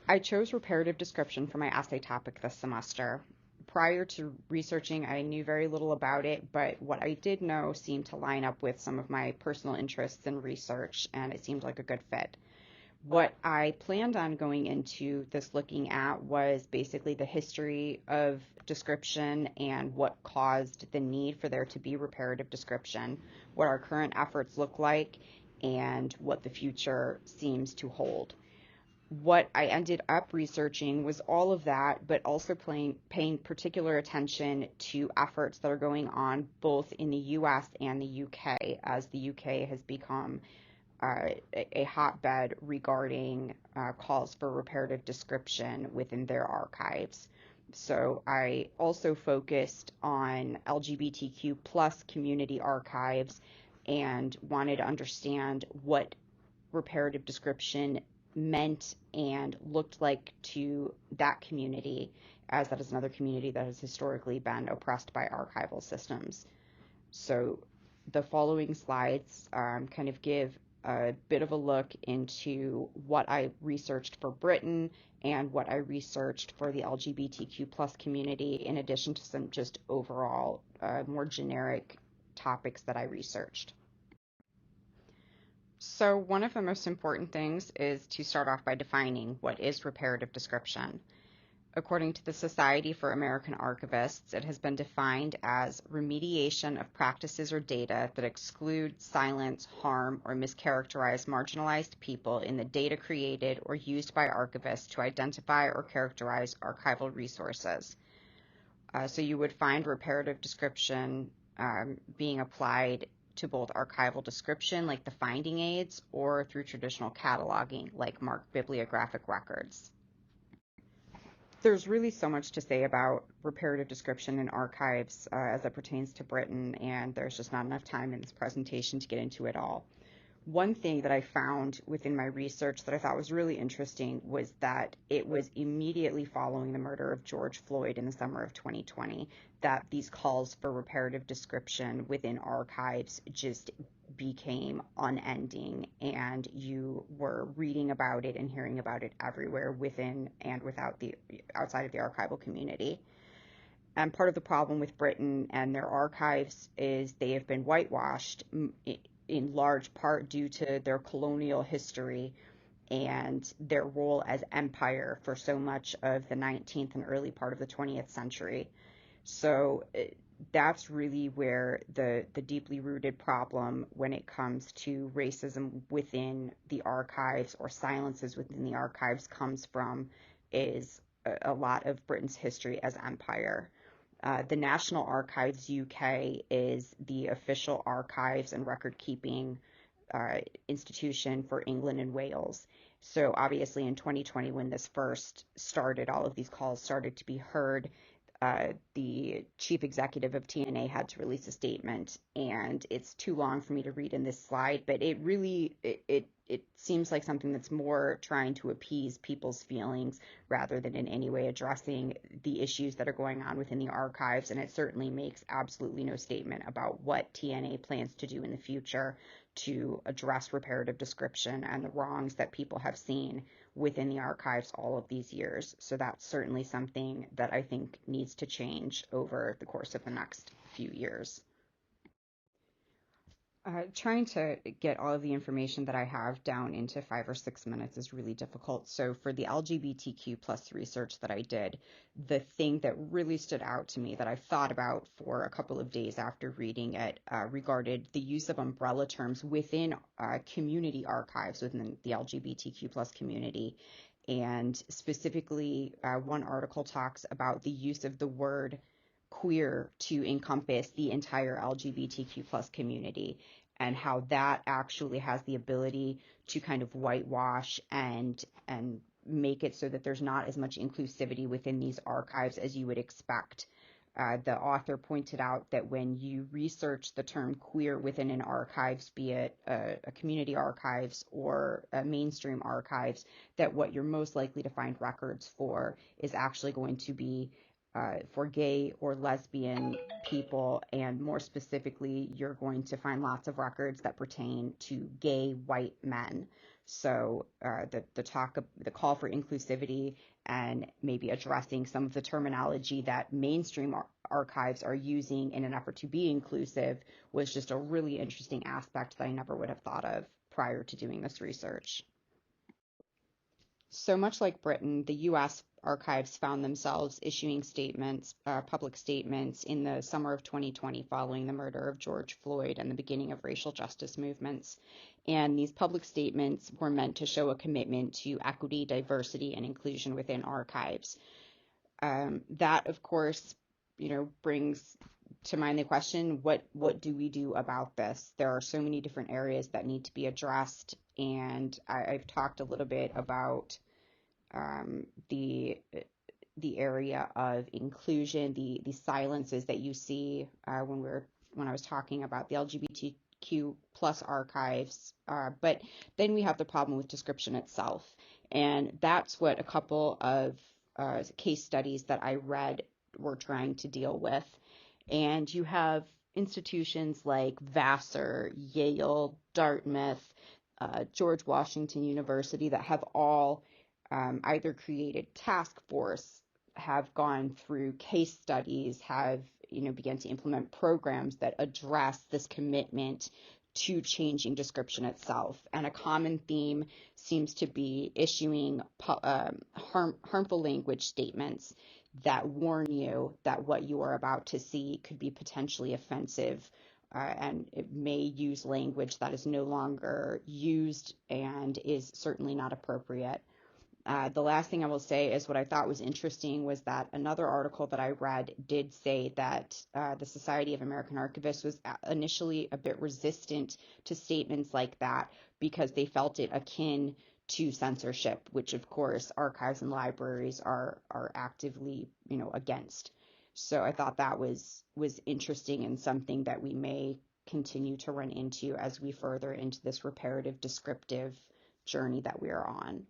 I chose reparative description for my essay topic this semester. Prior to researching, I knew very little about it, but what I did know seemed to line up with some of my personal interests in research, and it seemed like a good fit. What I planned on going into this looking at was basically the history of description and what caused the need for there to be reparative description, what our current efforts look like, and what the future seems to hold. What I ended up researching was all of that, but also paying particular attention to efforts that are going on both in the US and the UK, as the UK has become a hotbed regarding calls for reparative description within their archives. So I also focused on LGBTQ plus community archives and wanted to understand what reparative description meant and looked like to that community, as that is another community that has historically been oppressed by archival systems. So the following slides kind of give a bit of a look into what I researched for Britain and what I researched for the LGBTQ plus community, in addition to some just overall more generic topics that I researched. So one of the most important things is to start off by defining what is reparative description. According to the Society for American Archivists, it has been defined as remediation of practices or data that exclude, silence, harm, or mischaracterize marginalized people in the data created or used by archivists to identify or characterize archival resources. So you would find reparative description being applied to both archival description, like the finding aids, or through traditional cataloging, like marked bibliographic records. There's really so much to say about reparative description in archives as it pertains to Britain, and there's just not enough time in this presentation to get into it all. One thing that I found within my research that I thought was really interesting was that it was immediately following the murder of George Floyd in the summer of 2020 that these calls for reparative description within archives just became unending, and you were reading about it and hearing about it everywhere within and outside of the archival community. And part of the problem with Britain and their archives is they have been whitewashed in large part due to their colonial history and their role as empire for so much of the 19th and early part of the 20th century. So that's really where the deeply rooted problem when it comes to racism within the archives or silences within the archives comes from, is a lot of Britain's history as empire. The National Archives UK is the official archives and record-keeping institution for England and Wales. So obviously in 2020, when this first started, all of these calls started to be heard, the chief executive of TNA had to release a statement, and it's too long for me to read in this slide, but it really, it seems like something that's more trying to appease people's feelings rather than in any way addressing the issues that are going on within the archives, and it certainly makes absolutely no statement about what TNA plans to do in the future to address reparative description and the wrongs that people have seen within the archives all of these years. So that's certainly something that I think needs to change over the course of the next few years. Trying to get all of the information that I have down into 5 or 6 minutes is really difficult. So for the LGBTQ plus research that I did, the thing that really stood out to me that I thought about for a couple of days after reading it regarded the use of umbrella terms within community archives within the LGBTQ plus community. And specifically, one article talks about the use of the word queer to encompass the entire LGBTQ plus community, and how that actually has the ability to kind of whitewash and make it so that there's not as much inclusivity within these archives as you would expect. The author pointed out that when you research the term queer within an archives, be it a community archives or a mainstream archives, that what you're most likely to find records for is actually going to be for gay or lesbian people, and more specifically, you're going to find lots of records that pertain to gay white men. So the call for inclusivity and maybe addressing some of the terminology that mainstream archives are using in an effort to be inclusive was just a really interesting aspect that I never would have thought of prior to doing this research. So much like Britain, the U.S. archives found themselves issuing statements, public statements, in the summer of 2020 following the murder of George Floyd and the beginning of racial justice movements. And these public statements were meant to show a commitment to equity, diversity, and inclusion within archives. That, of course, brings to mind the question, what do we do about this? There are so many different areas that need to be addressed, and I've talked a little bit about the area of inclusion, the silences that you see when I was talking about the LGBTQ plus archives, but then we have the problem with description itself, and that's what a couple of case studies that I read were trying to deal with. And you have institutions like Vassar, Yale, Dartmouth, George Washington University that have all either created task force, have gone through case studies, have began to implement programs that address this commitment to changing description itself. And a common theme seems to be issuing harmful language statements that warn you that what you are about to see could be potentially offensive, and it may use language that is no longer used and is certainly not appropriate. The last thing I will say is what I thought was interesting was that another article that I read did say that the Society of American Archivists was initially a bit resistant to statements like that because they felt it akin to censorship, which of course archives and libraries are actively against. So I thought that was interesting and something that we may continue to run into as we further into this reparative descriptive journey that we are on.